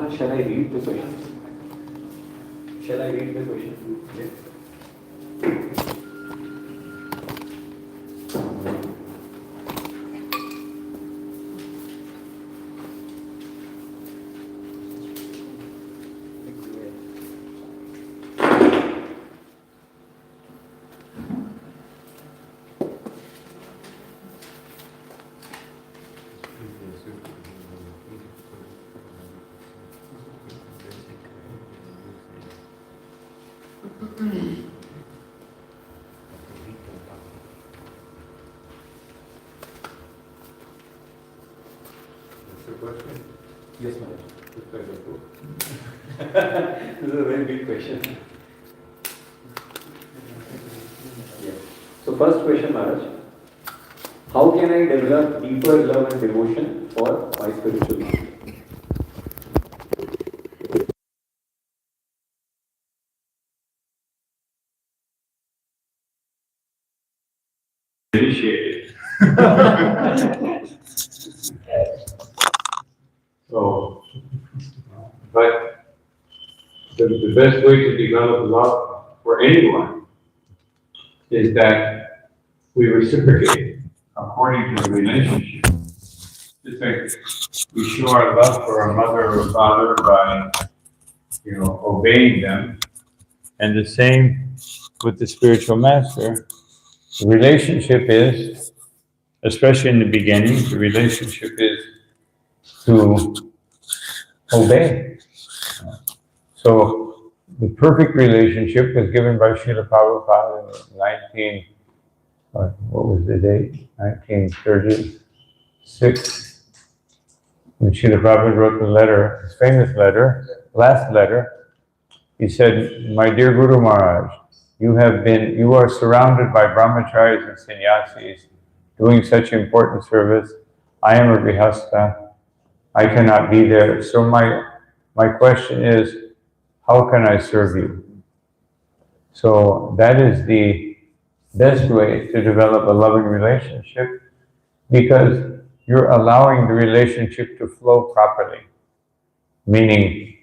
Maharaj, shall I read the question? Shall I read the question? Yes. Yes, Maharaj. This is a very big question. Yeah. So first question, Maharaj. How can I develop deeper love and devotion for my spiritual life? Initiated. So, but the best way to develop love for anyone is that we reciprocate according to the relationship. Just like we show our love for our mother or father by, obeying them, and the same with the spiritual master. The relationship is, especially in the beginning, the relationship is to obey. So the perfect relationship was given by Srila Prabhupada in what was the date? 1936. When Srila Prabhupada wrote the letter, his famous letter, last letter, he said, "My dear Guru Maharaj, you are surrounded by Brahmacharis and Sannyasis doing such important service. I am a grihastha. I cannot be there. So my question is, how can I serve you?" So that is the best way to develop a loving relationship, because you're allowing the relationship to flow properly. Meaning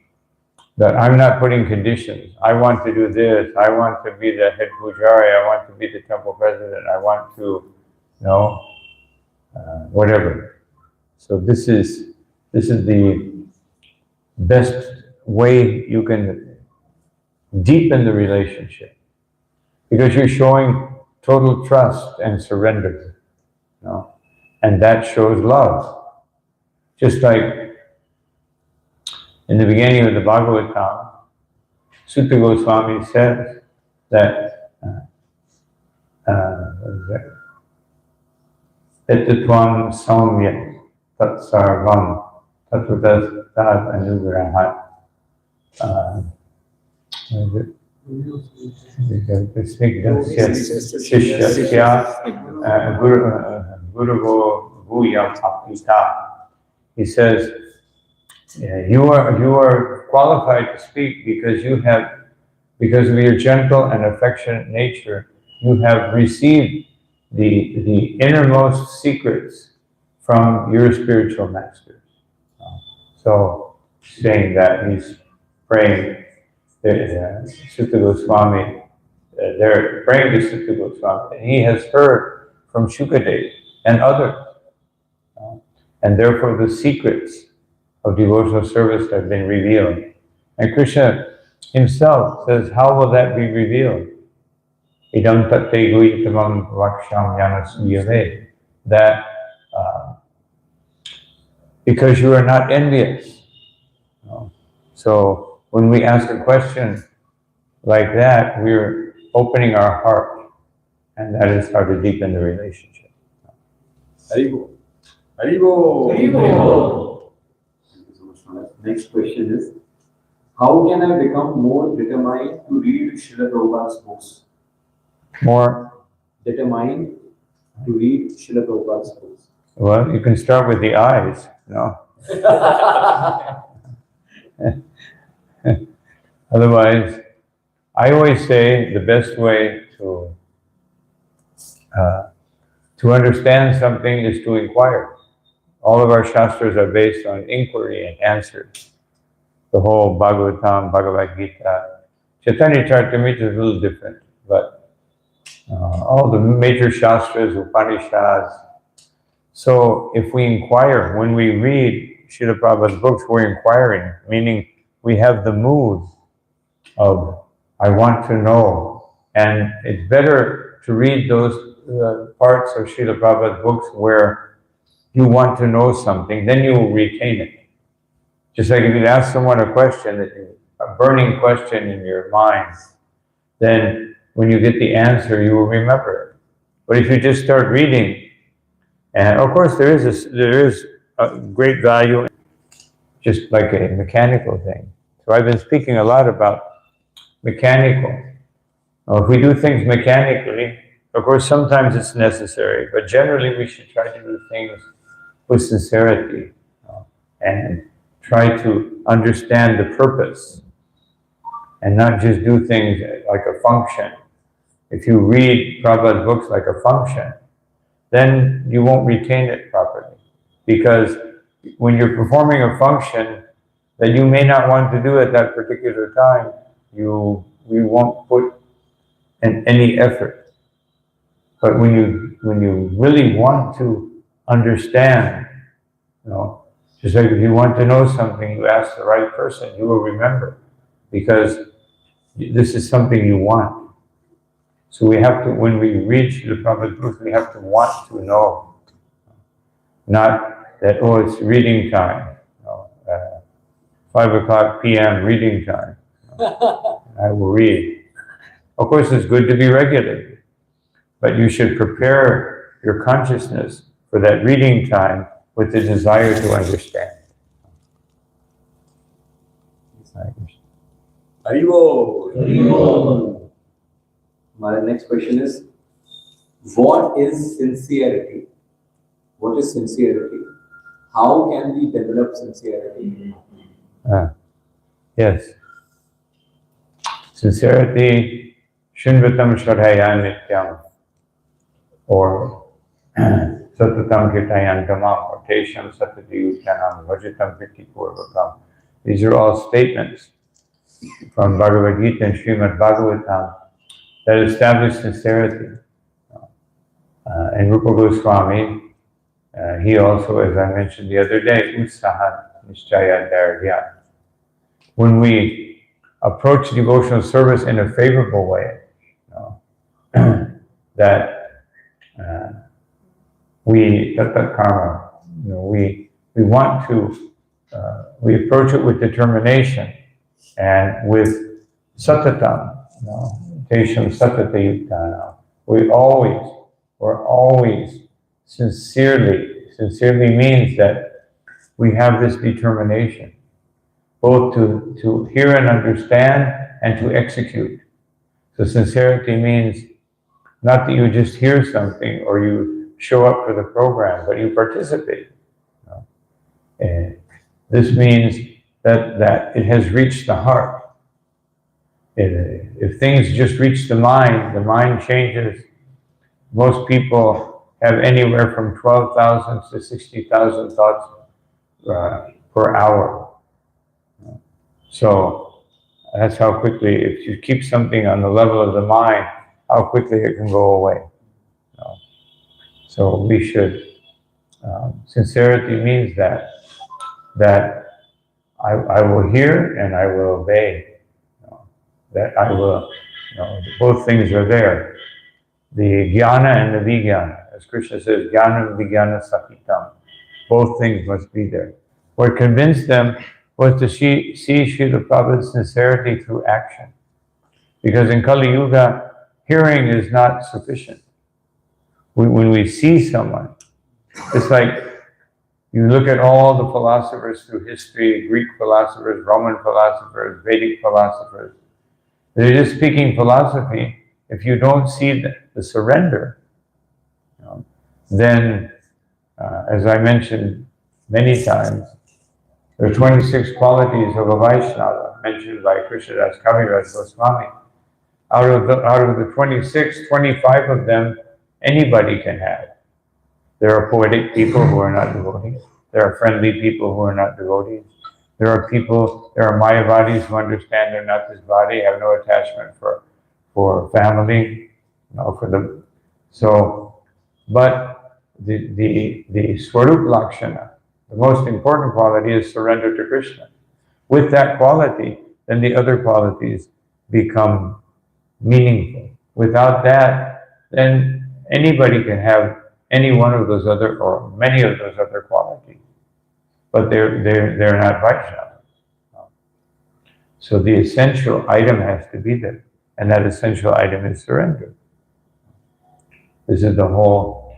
that I'm not putting conditions. I want to do this. I want to be the head pujari. I want to be the temple president. I want to, whatever. So this is the best way you can deepen the relationship, because you're showing total trust and surrender, and that shows love. Just like in the beginning of the Bhagavatam, Sutta Goswami says that Etatvam Saumya Tat Sarvam Tatvatas Tad Anugrahat. Shishyasya Guruvo Bhuyam Apita. He says, you are qualified to speak because of your gentle and affectionate nature, you have received the innermost secrets from your spiritual masters. So, saying that, he's praying Sutta Goswami, they're praying to Sutta Goswami, and he has heard from Shukadev and others, and therefore the secrets of devotional service have been revealed. And Krishna himself says, how will that be revealed? Idam tatte guitamam vaksham yanasuyave. That because you are not envious. So when we ask a question like that, we're opening our heart, and that is how to deepen the relationship. Haribo. Haribo. Haribo. Next question is, how can I become more determined to read Srila Prabhupada's books? More determined to read Srila Prabhupada's books. Well, you can start with the eyes, Otherwise, I always say the best way to understand something is to inquire. All of our shastras are based on inquiry and answers. the whole Bhagavatam, Bhagavad Gita. Chaitanya Charitamrita is a little different, but all the major Shastras, Upanishads. So if we inquire, when we read Srila Prabhupada's books, we're inquiring, meaning we have the mood of, I want to know. And it's better to read those parts of Srila Prabhupada's books where you want to know something, then you will retain it. Just like if you ask someone a question, a burning question in your mind, then when you get the answer, you will remember it. But if you just start reading, and of course there is a great value, just like a mechanical thing. So I've been speaking a lot about mechanical. Now, if we do things mechanically, of course sometimes it's necessary, but generally we should try to do things with sincerity and try to understand the purpose and not just do things like a function. If you read Prabhupada's books like a function, then you won't retain it properly. Because when you're performing a function that you may not want to do at that particular time, we won't put in any effort. But when you really want to understand, just like if you want to know something, you ask the right person, you will remember, because this is something you want. So we have to, when we reach the Prabhupada's books, we have to want to know. Not that, oh, it's reading time, 5:00 p.m. reading time. I will read. Of course, it's good to be regulated, but you should prepare your consciousness for that reading time with the desire to understand. Haribo. My next question is, what is sincerity? What is sincerity? How can we develop sincerity? Yes. Sincerity, Shinvatam Shradhaya Nityam, or Satatam Kirtayan Gamam, or Tesham Satati Uttanam, Vajitam Piti Purvakam. These are all statements from Bhagavad Gita and Srimad Bhagavatam that establish sincerity. And Rupa Goswami, he also, as I mentioned the other day, Utsaha Nishchaya Dairya. When we approach devotional service in a favorable way, that we, Tatat Karma, we want to, we approach it with determination and with satatam, Tesham Satata Yuktana. We're always sincerely means that we have this determination, both to hear and understand and to execute. So sincerity means not that you just hear something or you show up for the program, but you participate. And this means that it has reached the heart. If things just reach the mind changes. Most people have anywhere from 12,000 to 60,000 thoughts per hour. So that's how quickly, if you keep something on the level of the mind, how quickly it can go away. So we should, sincerity means that I will hear and I will obey. That I will, both things are there. The jnana and the vijnana. As Krishna says, jnana and vijnana sahitam. Both things must be there. What convinced them was to see Srila Prabhupada's sincerity through action. Because in Kali Yuga, hearing is not sufficient. When we see someone, it's like you look at all the philosophers through history, Greek philosophers, Roman philosophers, Vedic philosophers. They're just speaking philosophy. If you don't see the surrender, then, as I mentioned many times, there are 26 qualities of a Vaishnava mentioned by Krishnadas Kaviraj Goswami. Out of the 26, 25 of them anybody can have. There are poetic people who are not devotees. There are friendly people who are not devotees. There are people, there are Mayavadis who understand they're not this body, have no attachment for family, for the, so, but the Swarup Lakshana, the most important quality is surrender to Krishna. With that quality, then the other qualities become meaningful. Without that, then anybody can have any one of those other, or many of those other qualities, but they're not Vaishnava. So the essential item has to be there, and that essential item is surrender. This is the whole.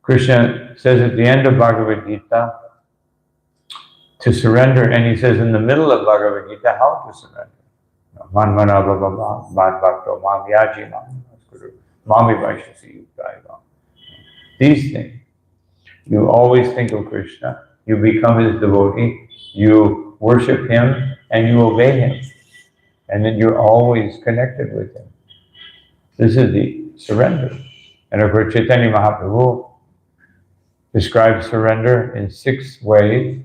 Krishna says at the end of Bhagavad Gita to surrender, and he says in the middle of Bhagavad Gita how to surrender. Man mana bhava man bhakto mam yaji mami vaishasi yukta. These things. You always think of Krishna, you become his devotee, you worship him, and you obey him. And then you're always connected with him. This is the surrender. And of course, Chaitanya Mahaprabhu describes surrender in 6 ways,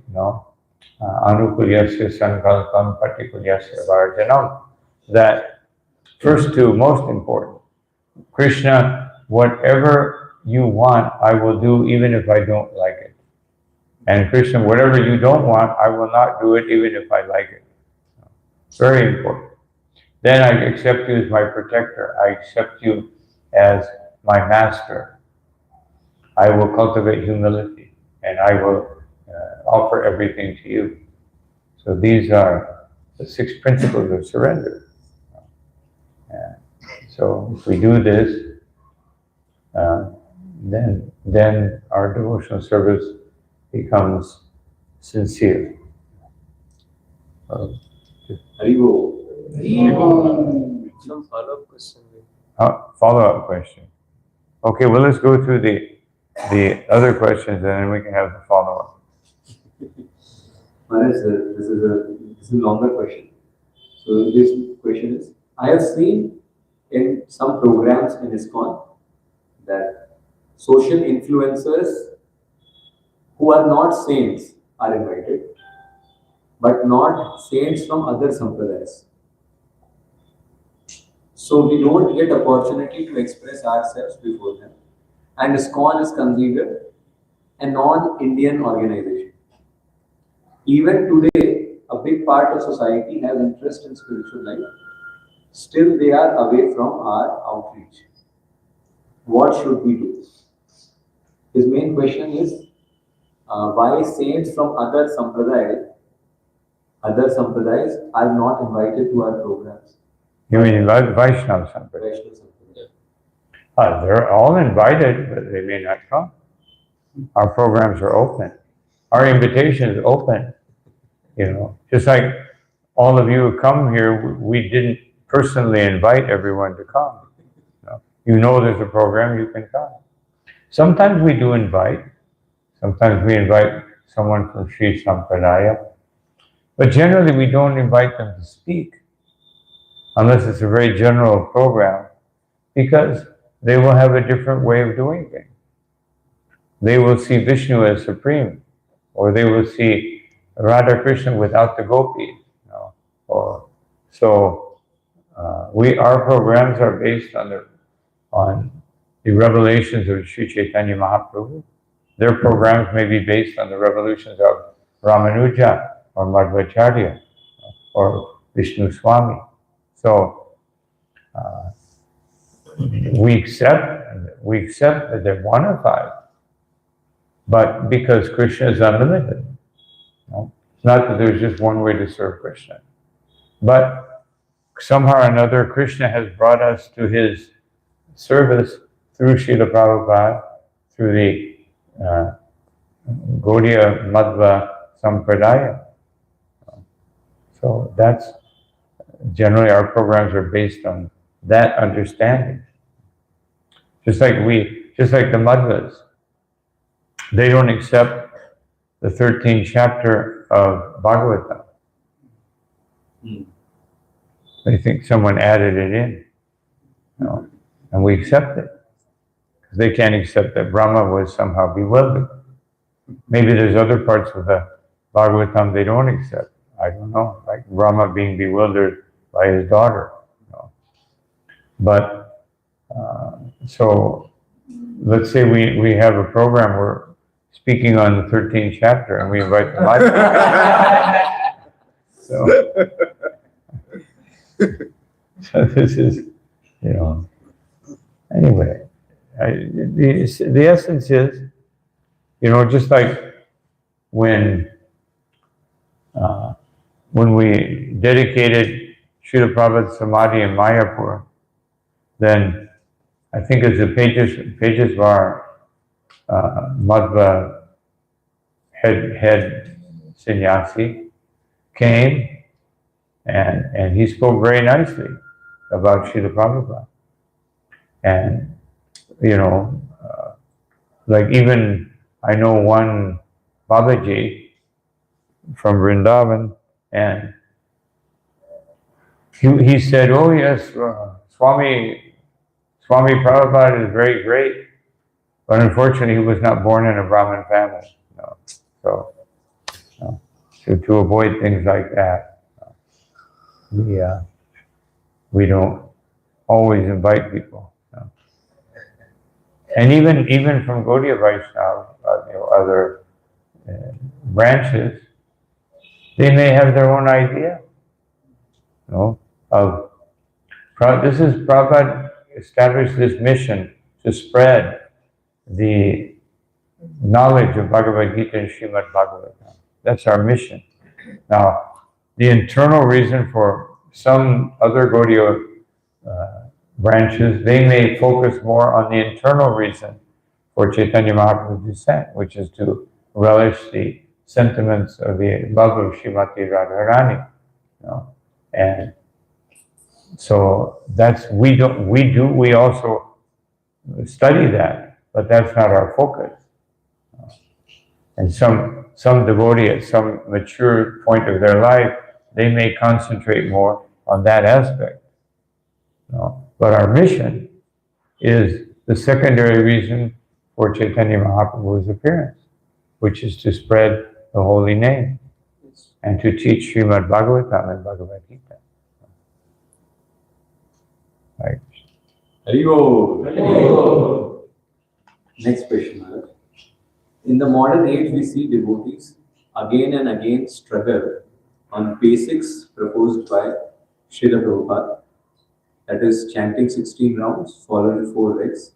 anukulyasya sankalpam patikulyasya varjanam. That first 2, most important. Krishna, whatever you want, I will do even if I don't like it. And Krishna, whatever you don't want, I will not do it even if I like it. Very important. Then I accept you as my protector. I accept you as my master. I will cultivate humility, and I will offer everything to you. So these are the 6 principles of surrender. So if we do this, then our devotional service becomes sincere. Haribo. Some follow-up question. Follow-up question. Okay, well, let's go through the other questions, and then we can have the follow-up. Maharaj, this is a longer question. So this question is, I have seen in some programs in ISKCON that social influencers who are not saints are invited, but not saints from other sampradayas. So we don't get opportunity to express ourselves before them. And ISKCON is considered a non-Indian organization. Even today, a big part of society has interest in spiritual life. Still, they are away from our outreach. What should we do? His main question is, why saints from other sampradayas are not invited to our programs? You mean Vaishnava Sampradaya? Vaishnava Sampradaya. They're all invited, but they may not come. Our programs are open. Our invitation is open. Just like all of you who come here, we didn't personally invite everyone to come. You know there's a program, you can come. Sometimes we do invite. Sometimes we invite someone from Sri Sampradaya. But generally we don't invite them to speak, unless it's a very general program, because they will have a different way of doing things. They will see Vishnu as supreme, or they will see Radha Krishna without the gopis. Our programs are based on the revelations of Sri Chaitanya Mahaprabhu. Their programs may be based on the revelations of Ramanuja or Madhvacharya or Vishnu Swami. So we accept that they're one of 5, but because Krishna is unlimited. It's not that there's just one way to serve Krishna, but somehow or another Krishna has brought us to his service through Srila Prabhupada, through the Gaudiya Madhva Sampradaya. So that's generally our programs are based on that understanding. Just like the Madhvas, they don't accept the 13th chapter of Bhagavatam. They think someone added it in, and we accept it. Because they can't accept that Brahma was somehow bewildered. Maybe there's other parts of the Bhagavatam they don't accept. I don't know, like Brahma being bewildered by his daughter. But so let's say we have a program, we're speaking on the 13th chapter, and we invite the Maharaj. So this is, anyway, the essence is, just like when we dedicated Srila Prabhupada's Samadhi in Mayapur, then I think it's the pages of our Madhva head sannyasi came, and he spoke very nicely about Srila Prabhupada. And, like even I know one Babaji from Vrindavan, and he said, oh yes, Swami Prabhupada is very great, but unfortunately he was not born in a Brahmin family. So to avoid things like that, we don't always invite people. And even from Gaudiya Vaishnava, other branches, they may have their own idea. Prabhupada established this mission to spread the knowledge of Bhagavad Gita and Srimad Bhagavatam. That's our mission. Now, the internal reason for some other Gaudiya branches, they may focus more on the internal reason for Chaitanya Mahaprabhu's descent, which is to relish the sentiments of the love of Srimati Radharani. And so we also study that, but that's not our focus. And some devotee at some mature point of their life, they may concentrate more on that aspect. But our mission is the secondary reason for Chaitanya Mahaprabhu's appearance, which is to spread the holy name and to teach Srimad Bhagavatam and Bhagavad Gita. Right. Haribo. Next question, Maharaj. In the modern age, we see devotees again and again struggle on basics proposed by Srila Prabhupada, that is chanting 16 rounds followed with 4 legs.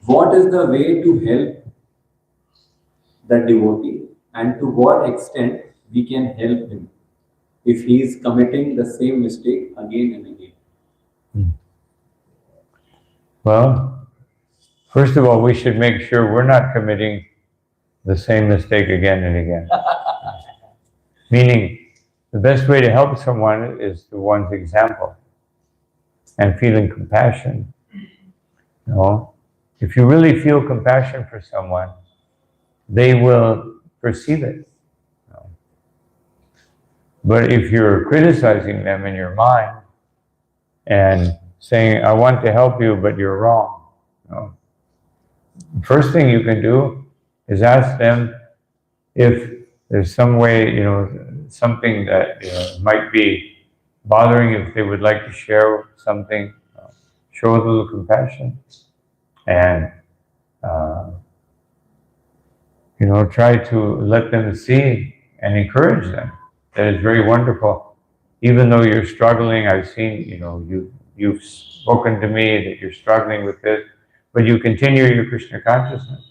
What is the way to help the devotee, and to what extent we can help him if he is committing the same mistake again and again? Well, first of all, we should make sure we're not committing the same mistake again and again. Meaning, the best way to help someone is the one's example and feeling compassion. If you really feel compassion for someone, they will perceive it. But if you're criticizing them in your mind and saying, I want to help you, but you're wrong, first thing you can do is ask them if there's some way, something that might be bothering you, if they would like to share something, show a little compassion, and try to let them see and encourage them. That is very wonderful. Even though you're struggling, I've seen, you've spoken to me that you're struggling with this, but you continue your Krishna consciousness.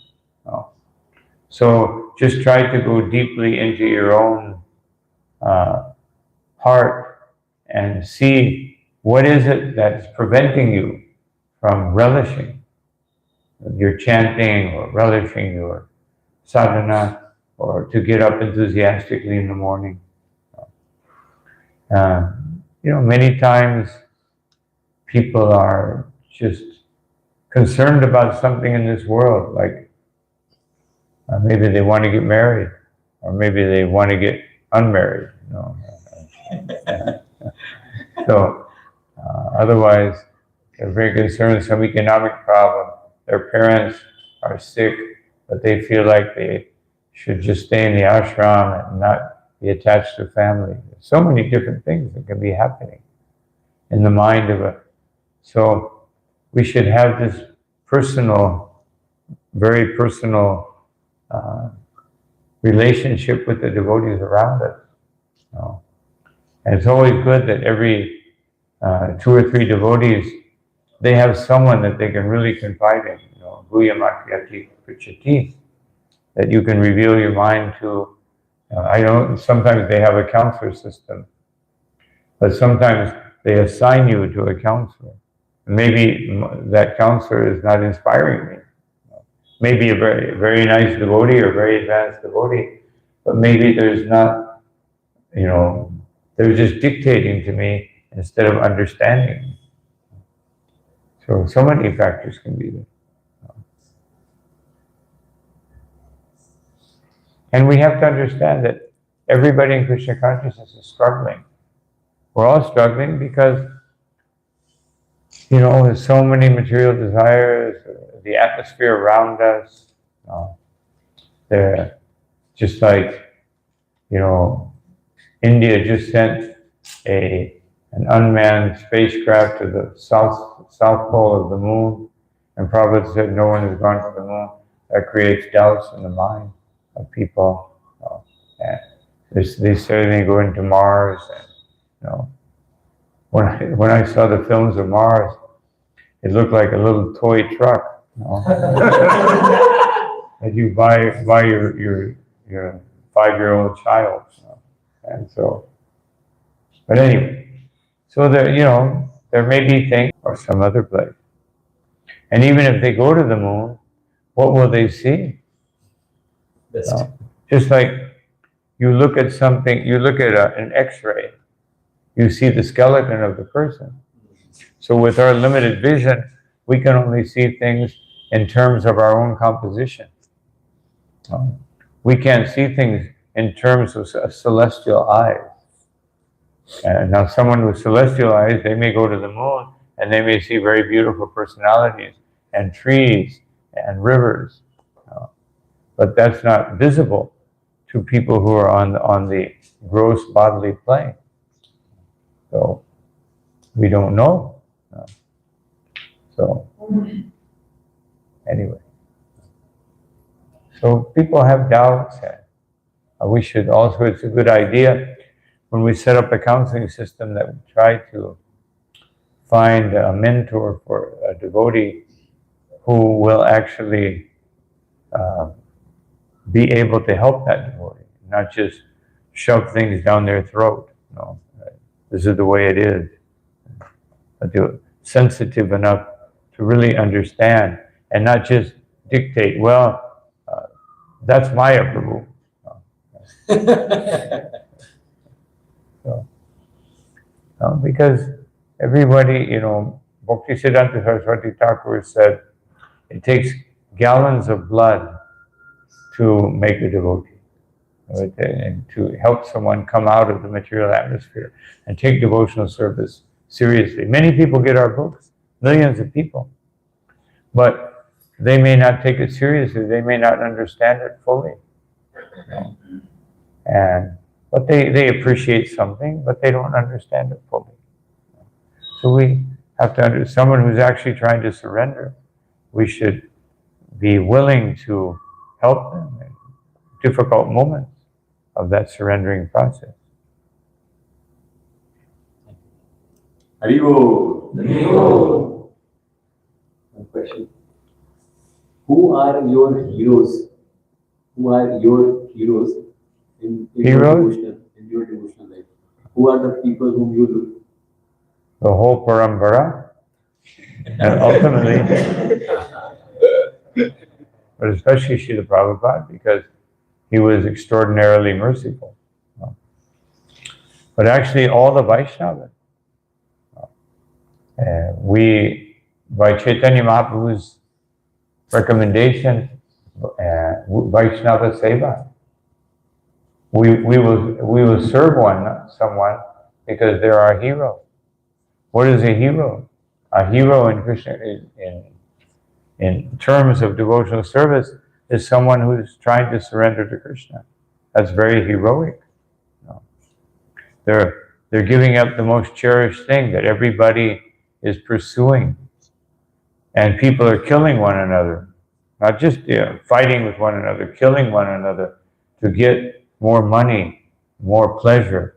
So just try to go deeply into your own heart and see what is it that's preventing you from relishing your chanting or relishing your sadhana, or to get up enthusiastically in the morning. Many times people are just concerned about something in this world, like maybe they want to get married, or maybe they want to get unmarried. So otherwise, they're very concerned with some economic problem. Their parents are sick, but they feel like they should just stay in the ashram and not be attached to family. So many different things that can be happening in the mind of a. So we should have this personal, very personal relationship with the devotees around us. You know? And it's always good that every 2 or 3 devotees, they have someone that they can really confide in. You know, Bhuyamakhyati Prichati, that you can reveal your mind to. I know sometimes they have a counselor system, but sometimes they assign you to a counselor. Maybe that counselor is not inspiring me. Maybe a very, very nice devotee or very advanced devotee, but maybe there's not, you know, they're just dictating to me instead of understanding. So many factors can be there. And we have to understand that everybody in Krishna consciousness is struggling. We're all struggling because, you know, there's so many material desires, the atmosphere around us. They're just like, you know, India just sent an unmanned spacecraft to the south pole of the moon, and Prabhupada said no one has gone to the moon. That creates doubts in the mind of people. And they say they go into Mars, and you know, when I saw the films of Mars, it looked like a little toy truck, you know, that you buy your 5-year-old child, you know? And so, but anyway, so there, you know, there may be things or some other place, and even if they go to the moon, what will they see? Just like you look at something, you look at an X-ray, you see the skeleton of the person. So with our limited vision, we can only see things in terms of our own composition. We can't see things in terms of celestial eyes. Now someone with celestial eyes, they may go to the moon and they may see very beautiful personalities and trees and rivers. But that's not visible to people who are on the gross bodily plane. So we don't know. So anyway, so people have doubts. We should also, it's a good idea when we set up a counseling system that we try to find a mentor for a devotee who will actually be able to help that devotee, not just shove things down their throat. No, this is the way it is. But they're sensitive enough to really understand and not just dictate, well, that's my approval. Because everybody, you know, Bhaktisiddhanta Saraswati Thakur said, it takes gallons of blood to make a devotee, and to help someone come out of the material atmosphere and take devotional service seriously. Many people get our books, millions of people, but they may not take it seriously. They may not understand it fully. But they appreciate something, but they don't understand it fully. So we have to understand someone who's actually trying to surrender. We should be willing to help them in difficult moments of that surrendering process. Haribo. One question. Who are your heroes? Who are your heroes in your devotional life? Who are the people whom you look? The whole parampara, and ultimately, but especially Srila Prabhupada, because he was extraordinarily merciful. But actually, all the Vaishnavas, by Chaitanya Mahaprabhu's recommendation, Vaishnava Seva, we will serve someone because they're our hero. What is a hero? A hero in Krishna, in terms of devotional service, is someone who's trying to surrender to Krishna. That's very heroic. They're giving up the most cherished thing that everybody is pursuing. And people are killing one another. Not just fighting with one another, killing one another to get more money, more pleasure.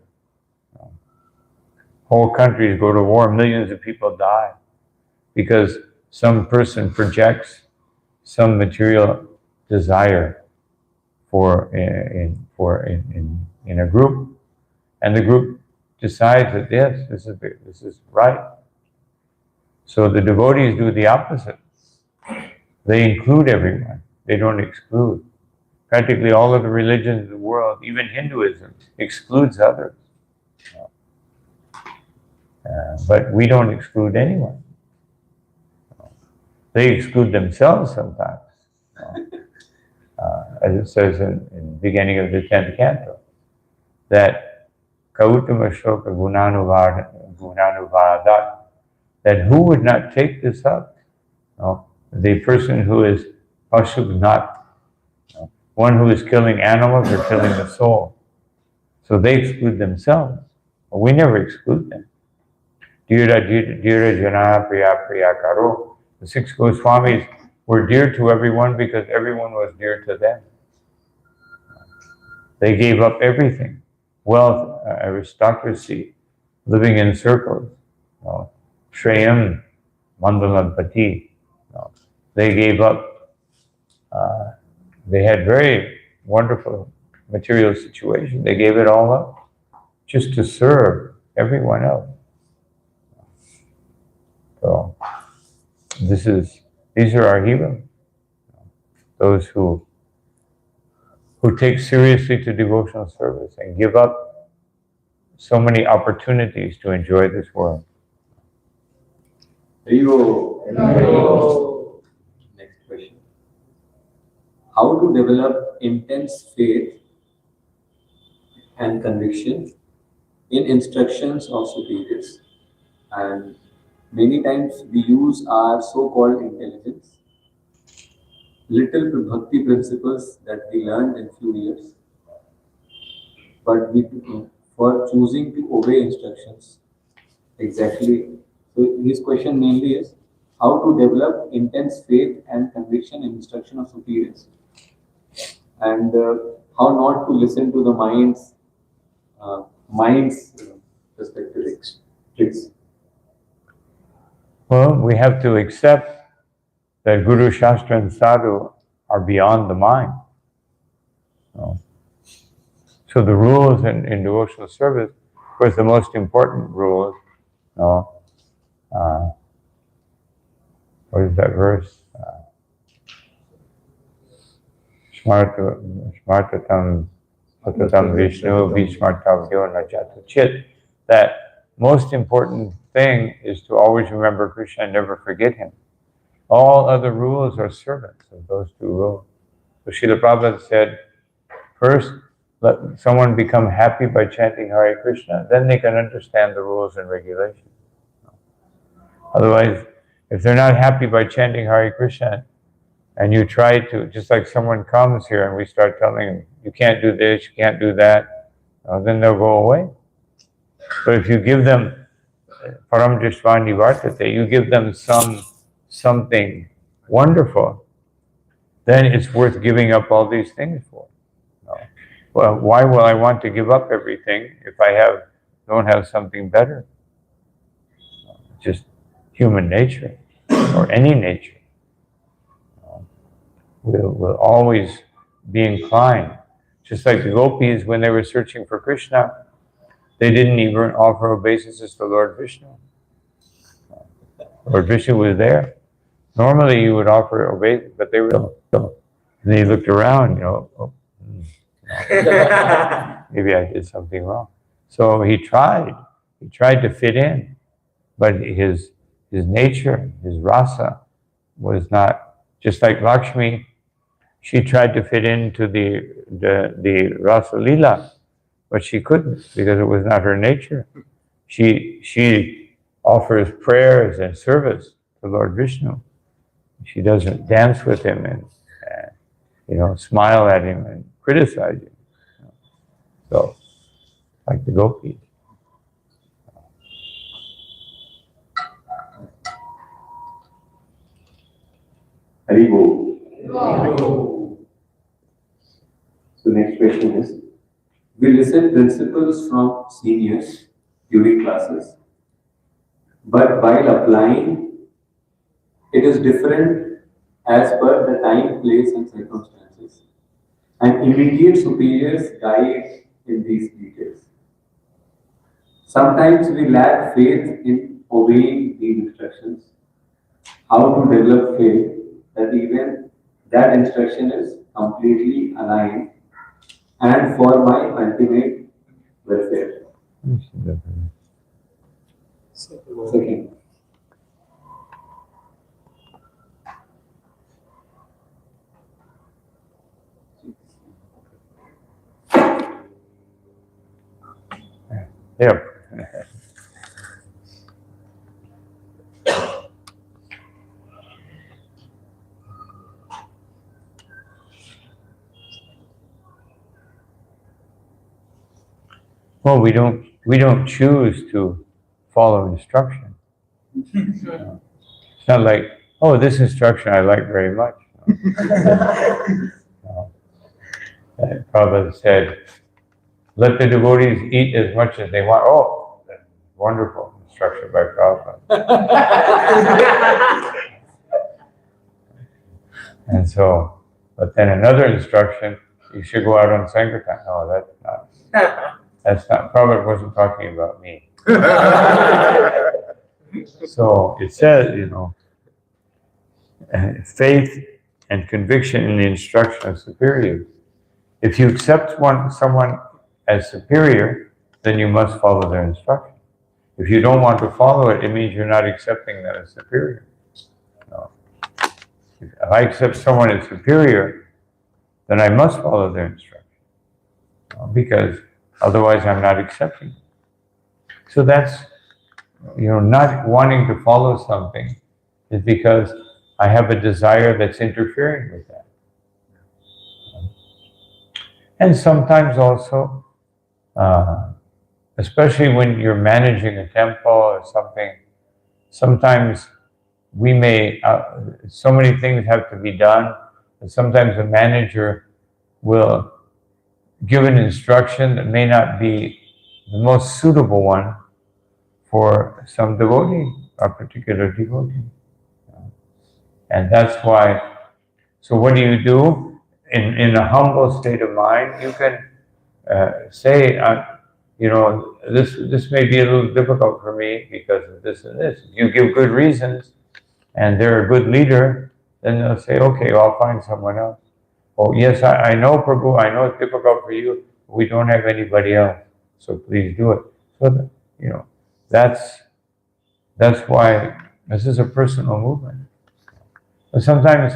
Whole countries go to war, millions of people die because some person projects some material desire in a group, and the group decides that yes, this is right. So the devotees do the opposite. They include everyone. They don't exclude. Practically all of the religions of the world, even Hinduism, excludes others. But we don't exclude anyone. They exclude themselves sometimes. As it says in the beginning of the 10th canto, that Kautama Shoka Gunanuvadat, that who would not take this up? The person who is Pashugnat, one who is killing animals or killing the soul. So they exclude themselves. We never exclude them. Dhira Jana Priya Priya Karo. The 6 Goswamis were dear to everyone because everyone was dear to them. They gave up everything. Wealth, aristocracy, living in circles. Shreyam, Mandalam Pati. They gave up. They had very wonderful material situation. They gave it all up just to serve everyone else. So these are our heroes. Those who take seriously to devotional service and give up so many opportunities to enjoy this world. Next question. How to develop intense faith and conviction in instructions of superiors? And many times we use our so-called intelligence, little bhakti principles that we learned in few years, but for choosing to obey instructions exactly. So his question mainly is how to develop intense faith and conviction in instruction of superiors, and how not to listen to the mind's perspective tricks. Well, we have to accept that Guru, Shastra, and Sadhu are beyond the mind. So the rules in devotional service, of course, the most important rules, what is that verse? Smartatam Patatam Vishnu Vishmartavyo Najatu Chit. That most important thing is to always remember Krishna and never forget him. All other rules are servants of those 2 rules. So Srila Prabhupada said, first, let someone become happy by chanting Hare Krishna, then they can understand the rules and regulations. Otherwise, if they're not happy by chanting Hare Krishna, and you try to, just like someone comes here and we start telling them, you can't do this, you can't do that, then they'll go away. But if you give them Param Dristvani Vartate, you give them something wonderful, then it's worth giving up all these things for. Well, why will I want to give up everything if I don't have something better? Just human nature, or any nature. Will always be inclined. Just like the gopis, when they were searching for Krishna, they didn't even offer obeisances to Lord Vishnu. Lord Vishnu was there. Normally you would offer obeisance, but they were. And they looked around, maybe I did something wrong. So he tried to fit in, but his nature, his rasa, was not, just like Lakshmi. She tried to fit into the Rasa Leela, but she couldn't because it was not her nature. She offers prayers and service to Lord Vishnu. She doesn't dance with him and smile at him and criticize him. So, like the gopis. We listen principles from seniors during classes, but while applying, it is different as per the time, place, and circumstances. And immediate superiors guide in these details. Sometimes we lack faith in obeying these instructions. How to develop faith that even that instruction is completely aligned and for my ultimate welfare. Second. Yep. Well, we don't choose to follow instruction. It's not like, oh, this instruction I like very much. No. Prabhupada said, let the devotees eat as much as they want. Oh, that's wonderful instruction by Prabhupada. And so, but then another instruction, you should go out on Sankirtan. No, that's not, Prabhupada wasn't talking about me. So it says, faith and conviction in the instruction of superiors. If you accept someone as superior, then you must follow their instruction. If you don't want to follow it, it means you're not accepting that as superior. No. If I accept someone as superior, then I must follow their instruction. Because otherwise I'm not accepting it. So that's, not wanting to follow something is because I have a desire that's interfering with that. And sometimes also, especially when you're managing a temple or something, sometimes we may, so many things have to be done, and sometimes the manager will give an instruction that may not be the most suitable one for some devotee, a particular devotee. And that's why, so what do? In a humble state of mind, you can say, this may be a little difficult for me because of this and this. You give good reasons, and they're a good leader, then they'll say, okay, well, I'll find someone else. Oh, yes, I know, Prabhu, I know it's difficult for you. We don't have anybody else, so please do it. So, that's why this is a personal movement. But sometimes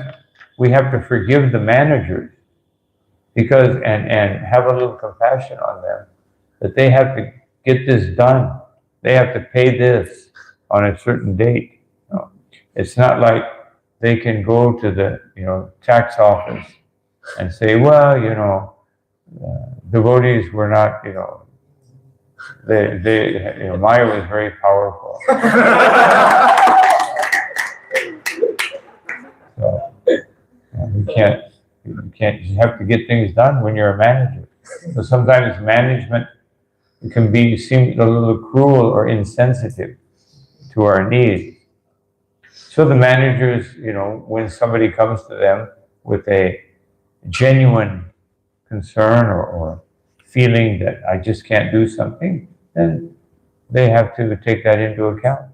we have to forgive the managers because and have a little compassion on them that they have to get this done. They have to pay this on a certain date. It's not like they can go to the tax office and say, well, devotees were not, Maya was very powerful. So you can't have to get things done when you're a manager. So sometimes management can seem a little cruel or insensitive to our needs. So the managers, when somebody comes to them with a genuine concern or feeling that I just can't do something, then they have to take that into account.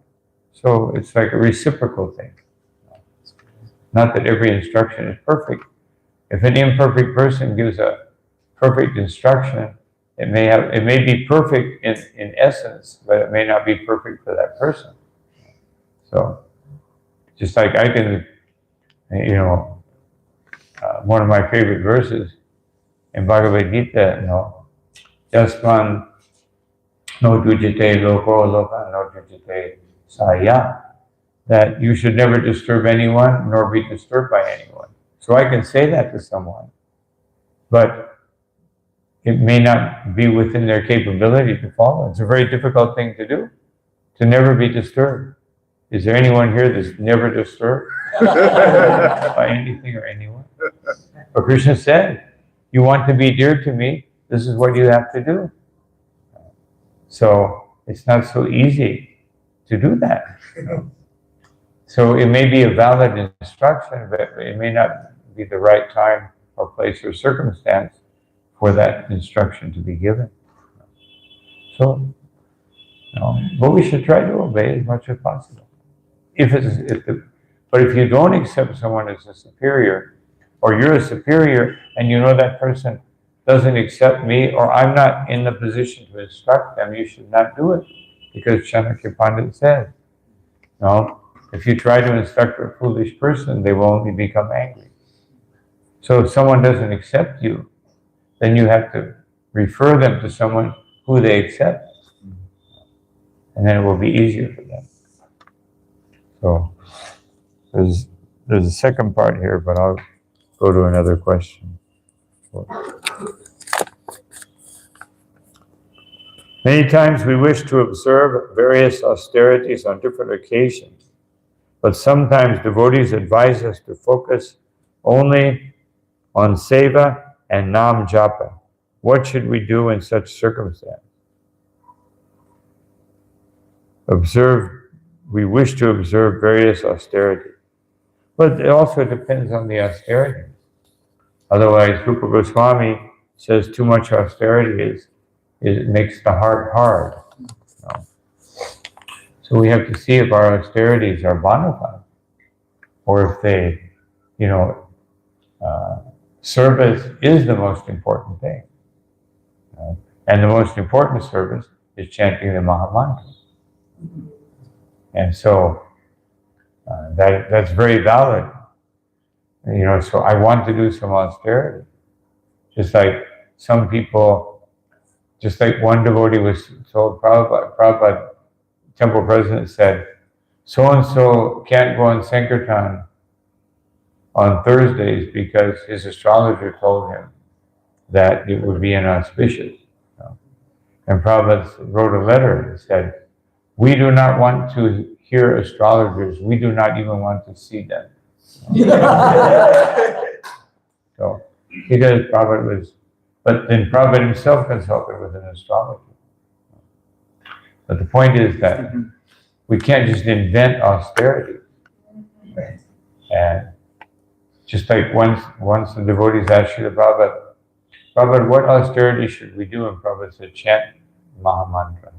So it's like a reciprocal thing. Not that every instruction is perfect. If an imperfect person gives a perfect instruction, it may be perfect in essence, but it may not be perfect for that person. So, just like I can, one of my favorite verses in Bhagavad Gita, Yasman no dujite loko loka no dujite saya, that you should never disturb anyone nor be disturbed by anyone. So I can say that to someone, but it may not be within their capability to follow. It's a very difficult thing to do, to never be disturbed. Is there anyone here that's never disturbed by anything or anyone? But Krishna said, you want to be dear to me, this is what you have to do. So it's not so easy to do that. So it may be a valid instruction, but it may not be the right time or place or circumstance for that instruction to be given. So, but we should try to obey as much as possible. But if you don't accept someone as a superior, or you're a superior and you know that person doesn't accept me, or I'm not in the position to instruct them, you should not do it. Because Chanakya Pandit said, if you try to instruct a foolish person, they will only become angry. So if someone doesn't accept you, then you have to refer them to someone who they accept. And then it will be easier for them. So there's a second part here, but I'll go to another question. Many times we wish to observe various austerities on different occasions, but sometimes devotees advise us to focus only on seva and nam japa. What should we do in such circumstance? We wish to observe various austerities. But it also depends on the austerity. Otherwise, Rupa Goswami says too much austerity it makes the heart hard. So we have to see if our austerities are bona fide, or if they, service is the most important thing. And the most important service is chanting the Mahamantra. And so that's very valid. So I want to do some austerity. Just like some people, just like one devotee was told, Prabhupada, temple president said, so-and-so can't go on Sankirtan on Thursdays because his astrologer told him that it would be inauspicious. And Prabhupada wrote a letter and said, we do not want to hear astrologers. We do not even want to see them. So, because but then Prabhupada himself consulted with an astrologer. But the point is that we can't just invent austerity. And just like once the devotees asked Srila Prabhupada, what austerity should we do? And Prabhupada said, chant Mahamantra.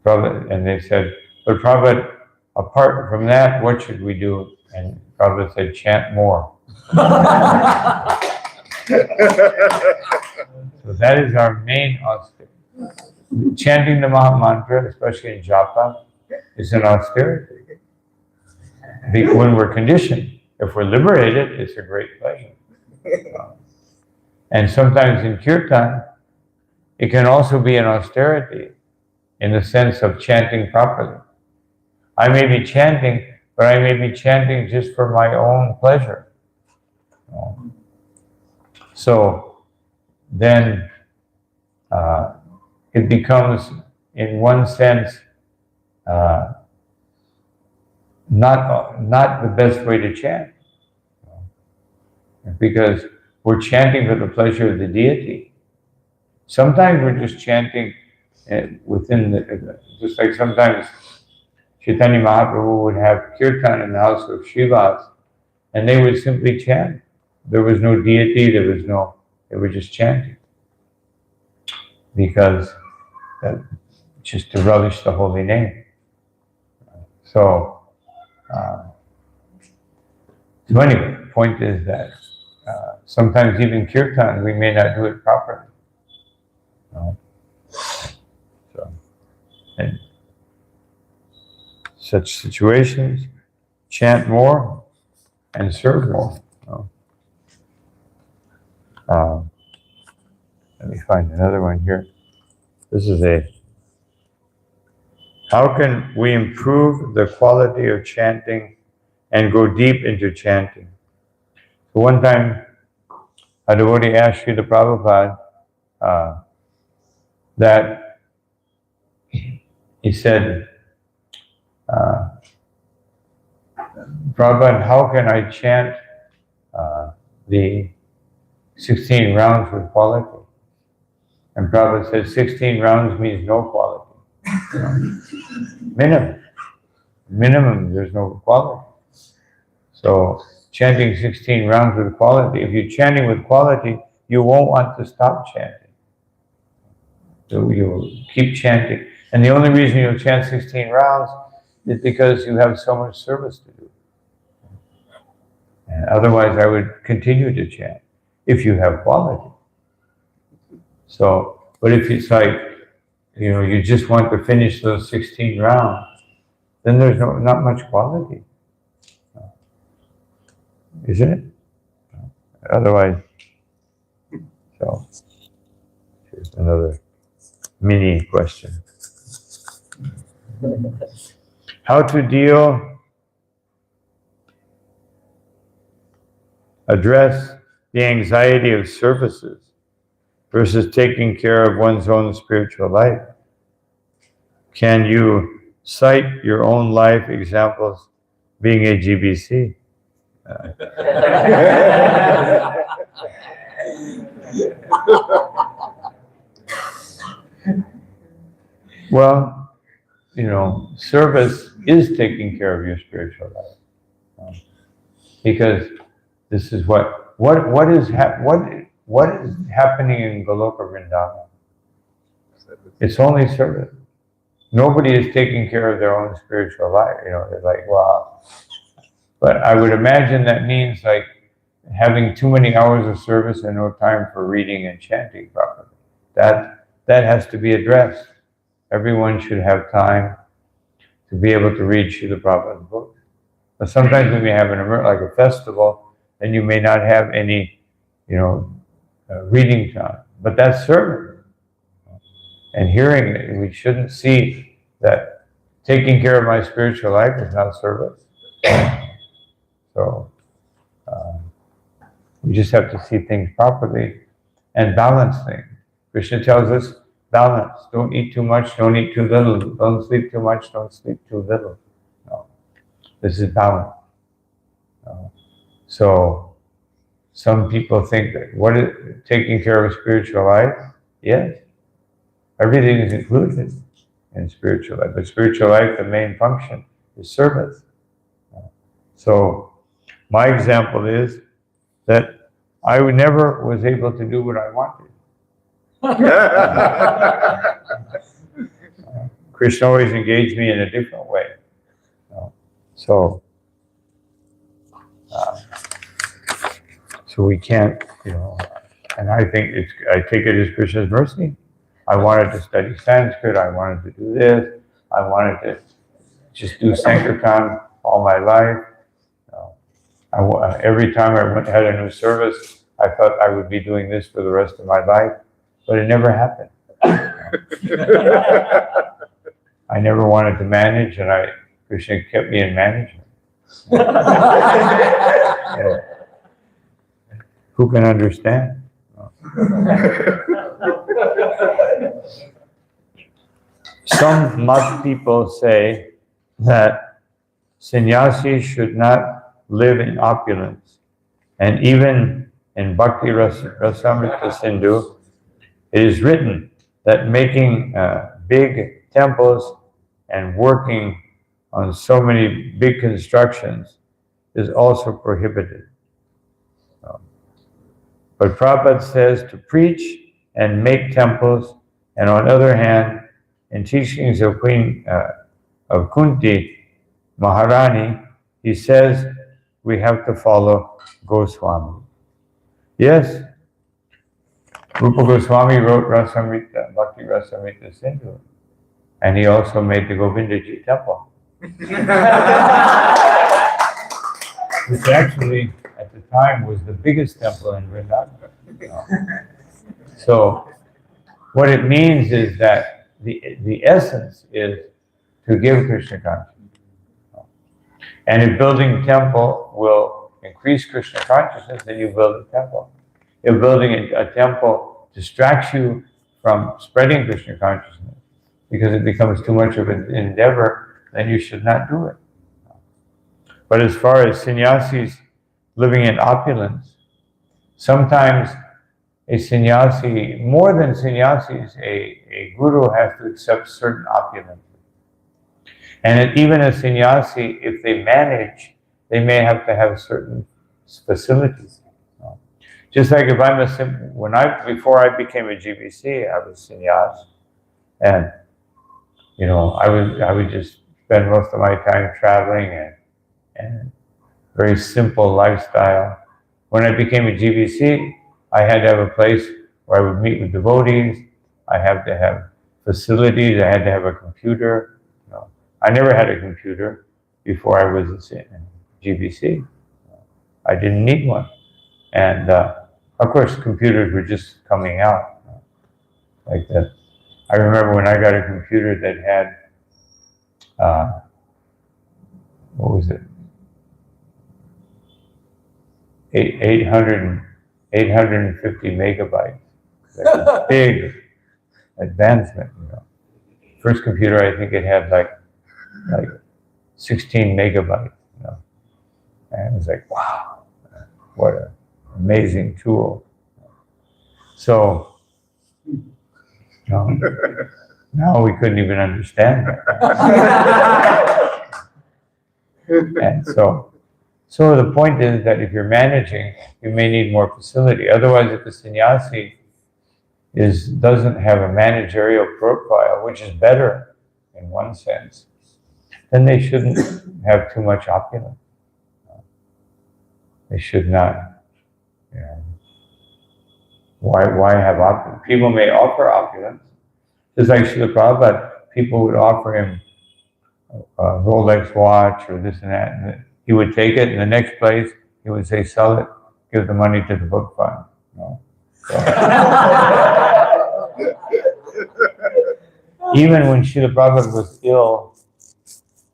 And they said, but Prabhupada, apart from that, what should we do? And Prabhupada said, chant more. So that is our main austerity. Chanting the Mahamantra, especially in japa, is an austerity. When we're conditioned, if we're liberated, it's a great pleasure. And sometimes in kirtan, it can also be an austerity in the sense of chanting properly. I may be chanting, but I may be chanting just for my own pleasure. So then it becomes, in one sense, not the best way to chant. Because we're chanting for the pleasure of the deity. Sometimes we're just chanting just like sometimes Chaitanya Mahaprabhu would have kirtan in the house of Srivas, and they would simply chant. There was no deity, they were just chanting. Because just to relish the holy name. So anyway, the point is that sometimes even kirtan, we may not do it properly. So, in such situations, chant more and serve more. Let me find another one here. This is how can we improve the quality of chanting and go deep into chanting? So one time, a devotee asked Srila Prabhupada that he said, Prabhupada, how can I chant the 16 rounds with quality? And Prabhupada said 16 rounds means no quality. Minimum, there's no quality. So chanting 16 rounds with quality, if you're chanting with quality, you won't want to stop chanting. So you'll keep chanting. And the only reason you'll chant 16 rounds is because you have so much service to do. And otherwise I would continue to chant if you have quality. So, but if it's like, you just want to finish those 16 rounds, then there's not much quality. Isn't it? Otherwise, so here's another mini question. How to address the anxiety of services versus taking care of one's own spiritual life? Can you cite your own life examples being a GBC? Well, service is taking care of your spiritual life, because this is what is happening in Goloka Vrindavan. It's only service. Nobody is taking care of their own spiritual life. They're like, wow. But I would imagine that means like having too many hours of service and no time for reading and chanting properly. That has to be addressed. Everyone should have time to be able to read Srila Prabhupada's books. But sometimes we may have like a festival, and you may not have any, reading time. But that's service. And hearing it, we shouldn't see that taking care of my spiritual life is not service. So we just have to see things properly and balance things. Krishna tells us, balance. Don't eat too much, don't eat too little. Don't sleep too much, don't sleep too little. No. This is balance. So some people think that what is taking care of spiritual life? Yes. Everything is included in spiritual life. But spiritual life, the main function is service. So my example is that I never was able to do what I wanted. Krishna always engaged me in a different way. So we can't, and I think I take it as Krishna's mercy. I wanted to study Sanskrit, I wanted to do this, I wanted to just do Sankirtan all my life. Every time I had a new service, I thought I would be doing this for the rest of my life, but it never happened. I never wanted to manage, and Krishna kept me in management. Yeah. Who can understand? Some Mat people say that sannyasis should not live in opulence. And even in Bhakti Rasamrita Sindhu, it is written that making big temples and working on so many big constructions is also prohibited. But Prabhupada says to preach and make temples, and on the other hand, in teachings of Queen of Kunti Maharani, he says we have to follow Goswami. Yes, Rupa Goswami wrote Rasamrita, Bhakti Rasamrita Sindhu, and he also made the Govindaji temple. Which actually, at the time, was the biggest temple in Vrindavan. So, what it means is that the essence is to give Krishna consciousness. And if building a temple will increase Krishna consciousness, then you build a temple. If building a temple distracts you from spreading Krishna consciousness, because it becomes too much of an endeavor, then you should not do it. But as far as sannyasis living in opulence, sometimes a sannyasi, more than sannyasis, a guru has to accept certain opulence. And even a sannyasi, if they manage, they may have to have certain facilities. Just like if I'm before I became a GBC, I was sannyas, and I would just spend most of my time traveling and very simple lifestyle. When I became a GBC, I had to have a place where I would meet with devotees. I had to have facilities. I had to have a computer. I never had a computer before I was in GBC. I didn't need one. And of course, computers were just coming out like that. I remember when I got a computer that had, what was it? 850 megabytes. Like a big advancement, First computer, I think it had like 16 megabytes, And it was like, wow, what an amazing tool. So, now we couldn't even understand that. And so the point is that if you're managing, you may need more facility. Otherwise, if the sannyasi doesn't have a managerial profile, which is better in one sense, then they shouldn't have too much opulence. They should not. Why have opulence? People may offer opulence. Just like Srila Prabhupada, people would offer him a Rolex watch or this and that, and he would take it, and the next place he would say, sell it, give the money to the book fund. Even when Srila Prabhupada was ill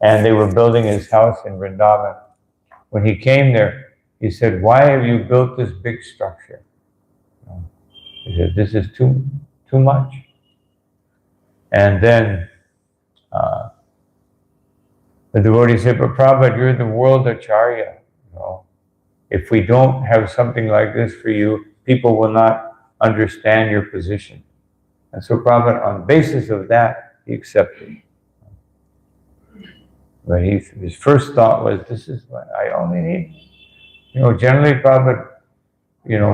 and they were building his house in Vrindavan, when he came there, he said, why have you built this big structure? He said, this is too much. And then the devotee said, but Prabhupada, you're the world acharya. If we don't have something like this for you, people will not understand your position. And so Prabhupada, on the basis of that, he accepted. But his first thought was, this is what I only need. Generally Prabhupada,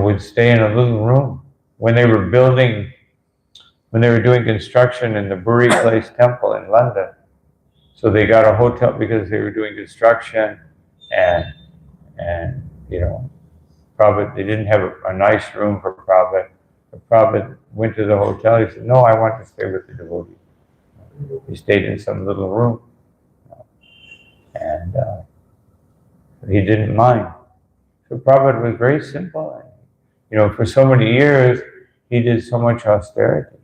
would stay in a little room. When they were doing construction in the Buri Place Temple in London, so they got a hotel because they were doing construction, and Prabhupada, they didn't have a nice room for Prabhupada. Prabhupada went to the hotel. He said, no, I want to stay with the devotee. He stayed in some little room. And he didn't mind. So Prabhupada was very simple. For so many years, he did so much austerity.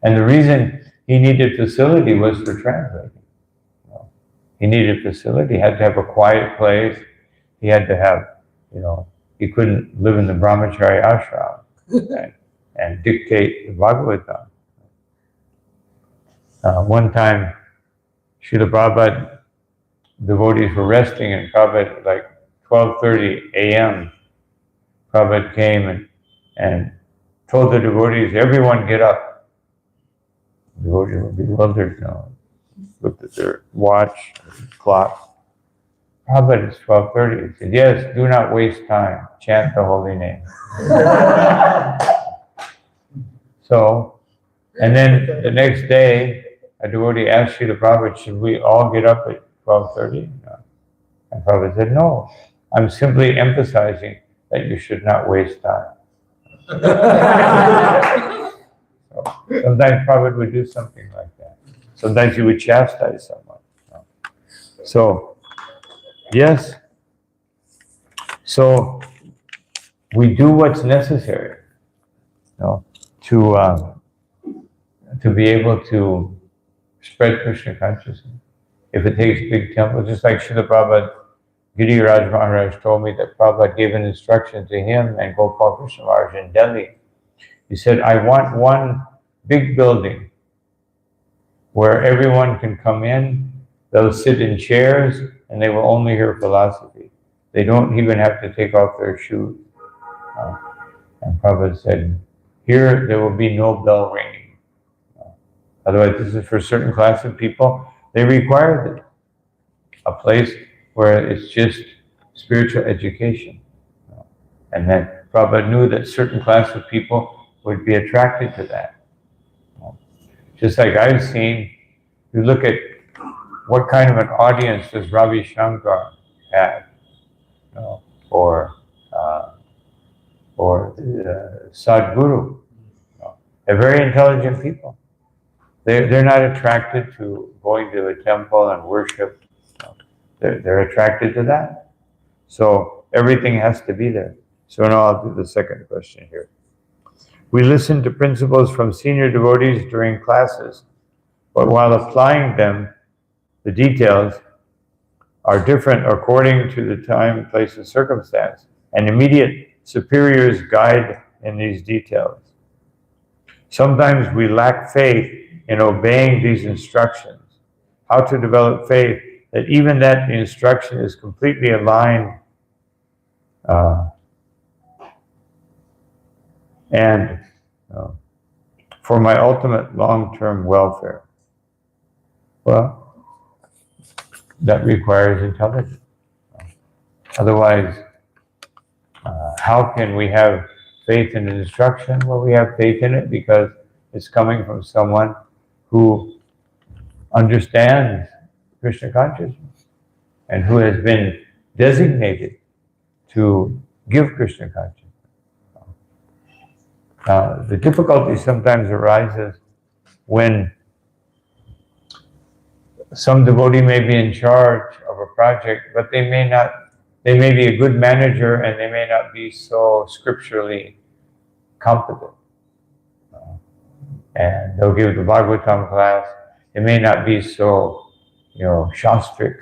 And the reason he needed facility was for translating. He needed facility. He had to have a quiet place. He had to have, he couldn't live in the Brahmachari ashram and dictate the Bhagavatam. One time, Srila Prabhupada, devotees were resting, and Prabhupada, like 12:30 a.m., Prabhupada came and told the devotees, everyone get up. The devotees were bewildered now. Looked at their watch, clock. Prabhupada, it's 12:30. He said, yes, do not waste time. Chant the holy name. So, and then the next day, a devotee asked Srila Prabhupada, should we all get up at 12:30? And Prabhupada said, no, I'm simply emphasizing that you should not waste time. So, sometimes Prabhupada would do something like that. Sometimes he would chastise someone. So, yes. So, we do what's necessary, to be able to spread Krishna consciousness. If it takes big temples, just like Srila Prabhupada, Giriraj Maharaj told me that Prabhupada gave an instruction to him and Gopal Krishna Maharaj in Delhi. He said, I want one big building where everyone can come in, they'll sit in chairs, and they will only hear philosophy. They don't even have to take off their shoes. And Prabhupada said, here there will be no bell ringing. Otherwise, this is for a certain class of people. They require a place where it's just spiritual education. And then Prabhupada knew that certain class of people would be attracted to that. Just like I've seen, you look at what kind of an audience does Ravi Shankar have, or Sadhguru. They're very intelligent people. They're not attracted to going to a temple and worship. They're attracted to that. So everything has to be there. So now I'll do the second question here. We listen to principles from senior devotees during classes, but while applying them, the details are different according to the time, place, and circumstance, and immediate superiors guide in these details. Sometimes we lack faith in obeying these instructions. How to develop faith that even that the instruction is completely aligned and for my ultimate long-term welfare. Well, that requires intelligence. Otherwise, how can we have faith in an instruction? Well, we have faith in it because it's coming from someone who understands Krishna consciousness and who has been designated to give Krishna consciousness. The difficulty sometimes arises when some devotee may be in charge of a project, but they may be a good manager and they may not be so scripturally competent. And they'll give the Bhagavatam class. It may not be so, shastric.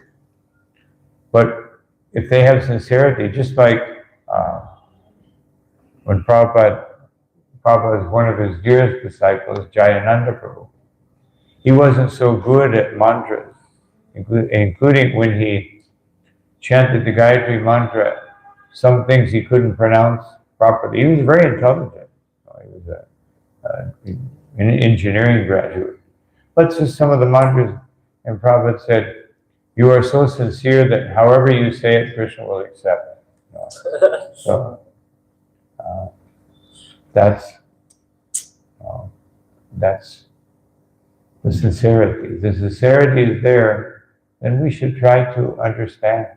But if they have sincerity, just like when Prabhupada is one of his dearest disciples, Jayananda Prabhu, he wasn't so good at mantras, including when he chanted the Gayatri mantra, some things he couldn't pronounce properly. He was very intelligent. He was an engineering graduate. But just some of the mantras, and Prabhupada said, you are so sincere that however you say it, Krishna will accept. So that's the sincerity. The sincerity is there, then we should try to understand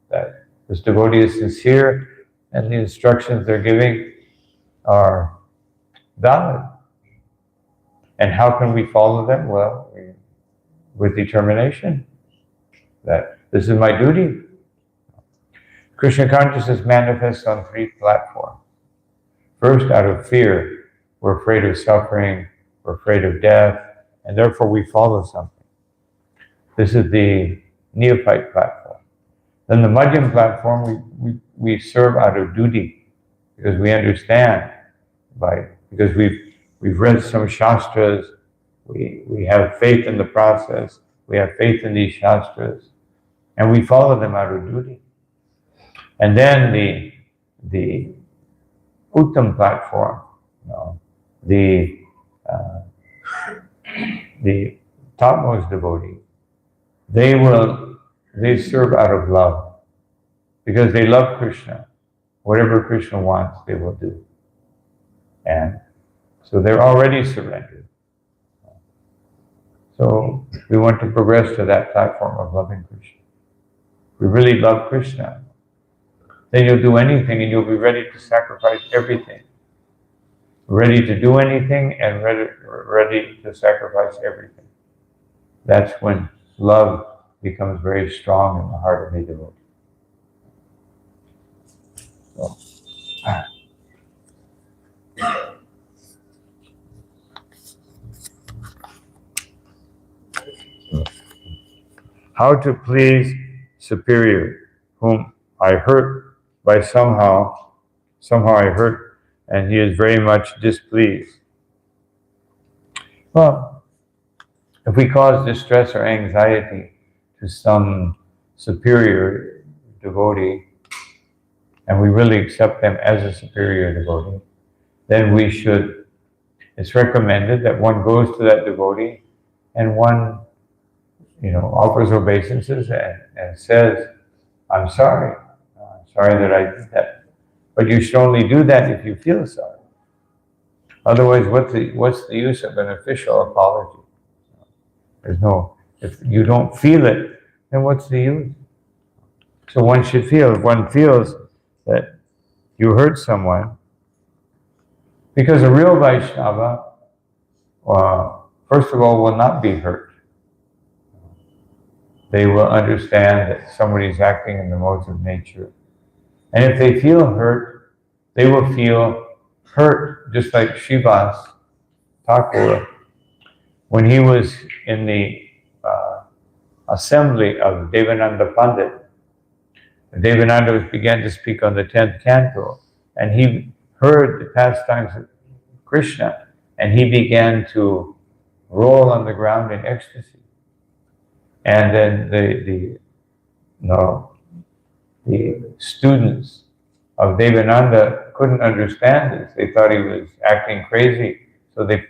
that this devotee is sincere and the instructions they're giving are valid. And how can we follow them? Well, with determination that this is my duty. Krishna consciousness manifests on 3 platforms. First, out of fear, we're afraid of suffering, we're afraid of death, and therefore we follow something. This is the neophyte platform. Then the Madhyam platform, we serve out of duty, because we understand, because we've read some shastras, we have faith in the process, we have faith in these shastras, and we follow them out of duty. And then the Uttam platform, the topmost devotee, they serve out of love, because they love Krishna. Whatever Krishna wants, they will do. And so they're already surrendered. So we want to progress to that platform of loving Krishna. We really love Krishna. Then you'll do anything and you'll be ready to sacrifice everything. Ready to do anything and ready to sacrifice everything. That's when love becomes very strong in the heart of a devotee. So, how to please superior, whom I hurt by somehow I hurt, and he is very much displeased. Well, if we cause distress or anxiety to some superior devotee, and we really accept them as a superior devotee, then it's recommended that one goes to that devotee and one, offers obeisances and says, I'm sorry. I'm sorry that I did that. But you should only do that if you feel sorry. Otherwise, what's the use of an official apology? If you don't feel it, then what's the use? So one should feel, if one feels that you hurt someone, because a real Vaishnava, first of all, will not be hurt. They will understand that somebody's acting in the modes of nature. And if they feel hurt, they will feel hurt, just like Srivas Thakur, when he was in the assembly of Devananda Pandit. Devananda began to speak on the 10th canto, and he heard the pastimes of Krishna, and he began to roll on the ground in ecstasy. And then the students of Devananda couldn't understand this. They thought he was acting crazy, so they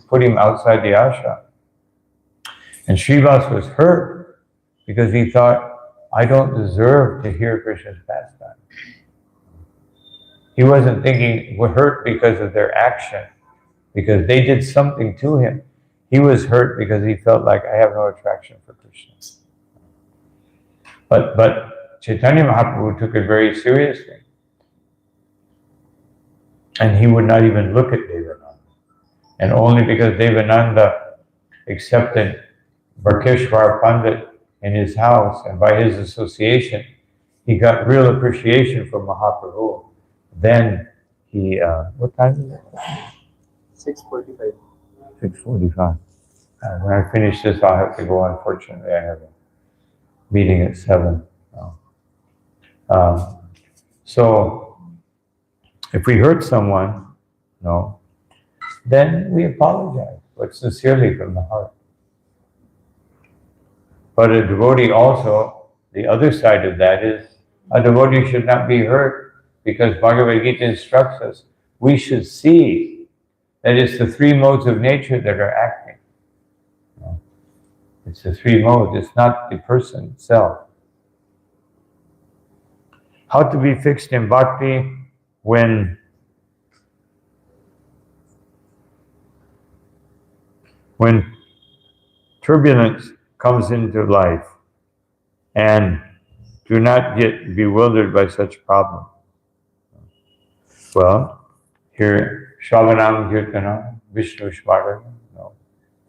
put him outside the ashram. And Srivas was hurt because he thought, I don't deserve to hear Krishna's pastime. He wasn't thinking we're hurt because of their action, because they did something to him. He was hurt because he felt like, I have no attraction for Krishna. But Chaitanya Mahaprabhu took it very seriously. And he would not even look at Devananda. And only because Devananda accepted Barkeshwar Pandit in his house, and by his association, he got real appreciation from Mahaprabhu. Then he, what time is it? 6:45. 6:45. When I finish this, I'll have to go. Unfortunately, I have a meeting at 7. So, if we hurt someone, then we apologize, but sincerely from the heart. But a devotee also, the other side of that is, a devotee should not be hurt, because Bhagavad Gita instructs us, we should see that it's the 3 modes of nature that are acting. It's the 3 modes, it's not the person itself. How to be fixed in bhakti when turbulence comes into life, and do not get bewildered by such problems. Well, here, Shravanam Kirtanam, Vishnu Shvaranam,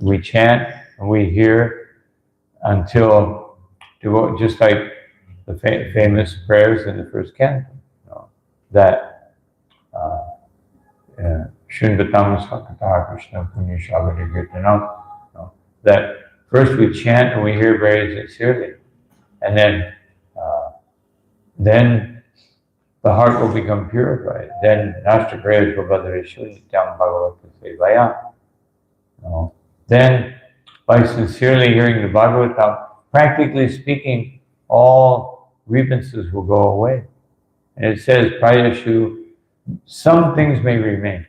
we chant and we hear until, just like the famous prayers in the first canto, that Shunvatam Sakata Krishna Punya Shavati Kirtanam, that first we chant and we hear very sincerely, and then the heart will become purified. Then Nashta Prayers Vabhadreshu Nityam Bhagavata Sevaya. Then by sincerely hearing the Bhagavatam, practically speaking, all grievances will go away. And it says, Prayashu, some things may remain,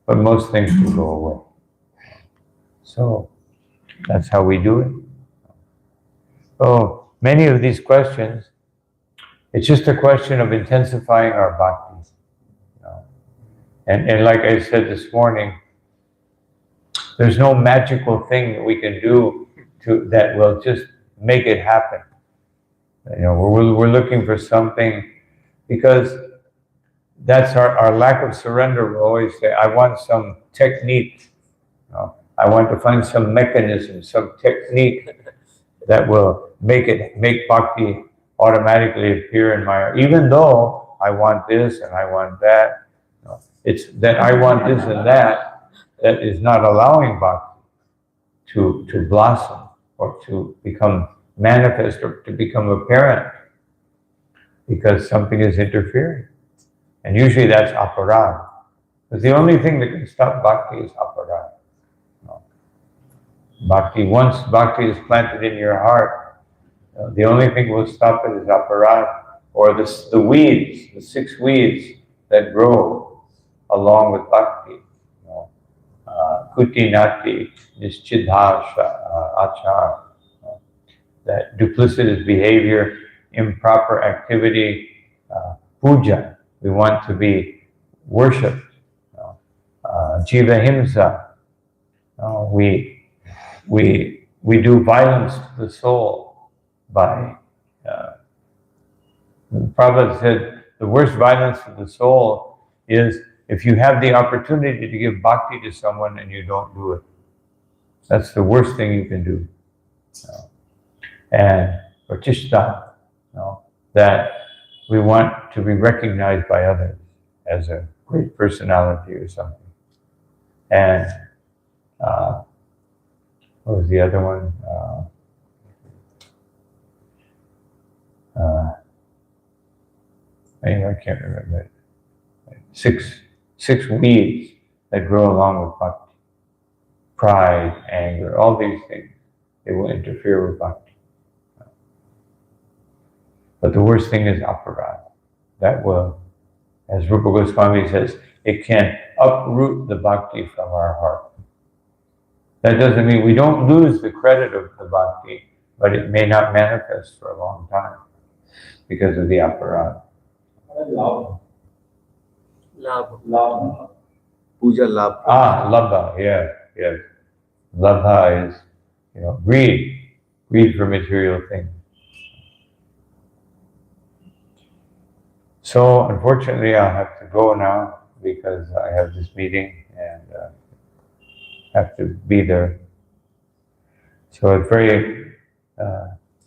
but most things will go away. So that's how we do it. So many of these questions, it's just a question of intensifying our bhakti. And like I said this morning, there's no magical thing that we can do that will just make it happen. We're looking for something, because that's our lack of surrender. We always say, I want some technique. I want to find some mechanism, some technique that will make bhakti automatically appear in my heart. Even though I want this and I want that, it's that I want this and that is not allowing bhakti to blossom or to become manifest or to become apparent, because something is interfering. And usually that's aparad. Because the only thing that can stop bhakti is aparad. Bhakti, once bhakti is planted in your heart, the only thing that will stop it is aparad, or the weeds, the 6 weeds that grow along with bhakti. Kuti nati nischidhasha achar. That duplicitous behavior, improper activity, puja. We want to be worshipped. Jiva himsa. We do violence to the soul by. Prabhupada said the worst violence to the soul is if you have the opportunity to give bhakti to someone and you don't do it. That's the worst thing you can do. And pratishta, that we want to be recognized by others as a great personality or something. And what was the other one? I can't remember. Six weeds that grow along with bhakti. Pride, anger, all these things, they will interfere with bhakti. But the worst thing is aparad. That will, as Rupa Goswami says, it can uproot the bhakti from our heart. That doesn't mean we don't lose the credit of the bhakti, but it may not manifest for a long time because of the aparad. Labh. Puja labh. Labha, yes. Labha is, greed for material things. So unfortunately, I'll have to go now because I have this meeting and have to be there. So I pray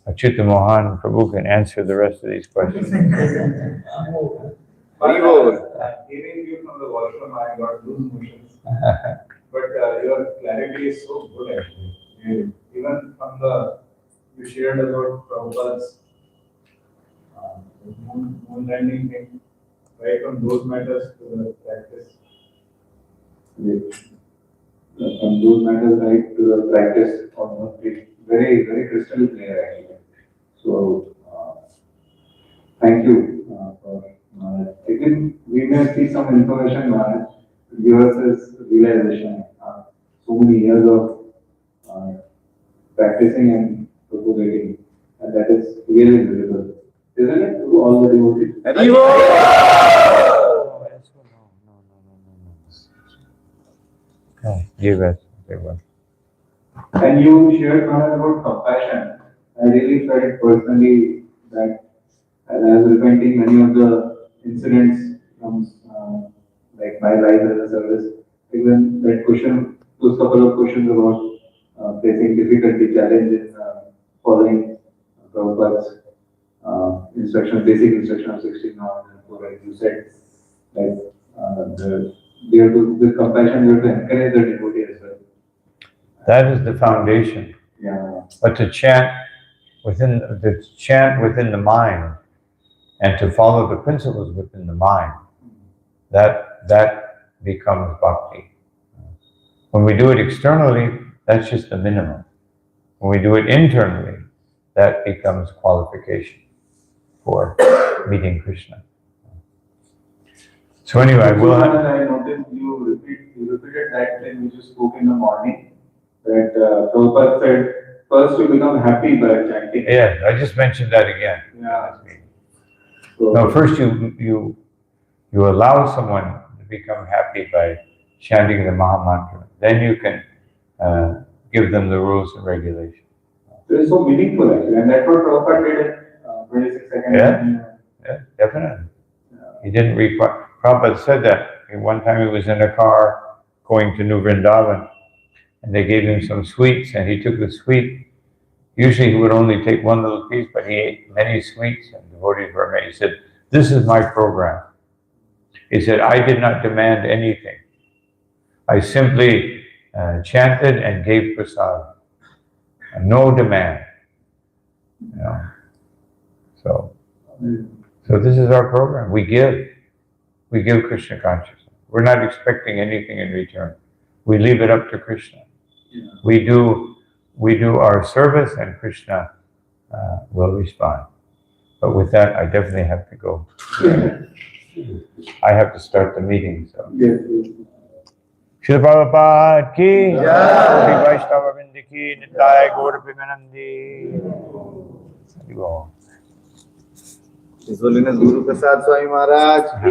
Achyuta Mohan Prabhu can answer the rest of these questions. Hearing you from the washroom, I got loose motions. But your clarity is so good actually. Even from you shared about Prabhupada's moon landing thing, right from those matters to the practice. From those matters right to the practice, almost it's very, very crystal clear actually. So, thank you for again, we may see some information give us this realization. So many years of practicing and propagating, and that is really visible. Isn't it? To all the devotees. No, give us. And you shared about compassion. I really felt personally that as I was repenting many of the incidents from like my life as a service, even that question, those couple of questions about facing difficulty, challenge in following Prabhupada's instruction, basic instruction of 16 hours and 4, like you said, like we have to, with compassion, we have to encourage the devotee as well. That is the foundation. Yeah. But to chant within the mind and to follow the principles within the mind, that becomes bhakti. When we do it externally, that's just the minimum. When we do it internally, that becomes qualification for meeting Krishna. So anyway, I noticed you repeated that thing which you spoke in the morning. That Prabhupada said, first you become happy by chanting. Yeah, I just mentioned that again. Yeah. So, no, first you allow someone to become happy by chanting the Maha Mantra. Then you can give them the rules and regulations. It is so meaningful actually, and that's what Prabhupada did in 26 seconds. Yeah, definitely. Yeah. He didn't require. Prabhupada said that. One time he was in a car going to New Vrindavan, and they gave him some sweets, and he took the sweet. Usually he would only take one little piece, but he ate many sweets, and devotees were amazed. He said, "This is my program." He said, "I did not demand anything. I simply chanted and gave prasad. No demand." So this is our program. We give Krishna consciousness. We're not expecting anything in return. We leave it up to Krishna. Yeah. We do our service, and Krishna will respond. But with that, I definitely have to go. I have to start the meeting, so. Yes, yes. Srila Prabhupada ki, Koti Vaishnava Vrinda ki, Nitaya Gaura Premanandi. His Holiness Guru Prasad Swami Maharaj.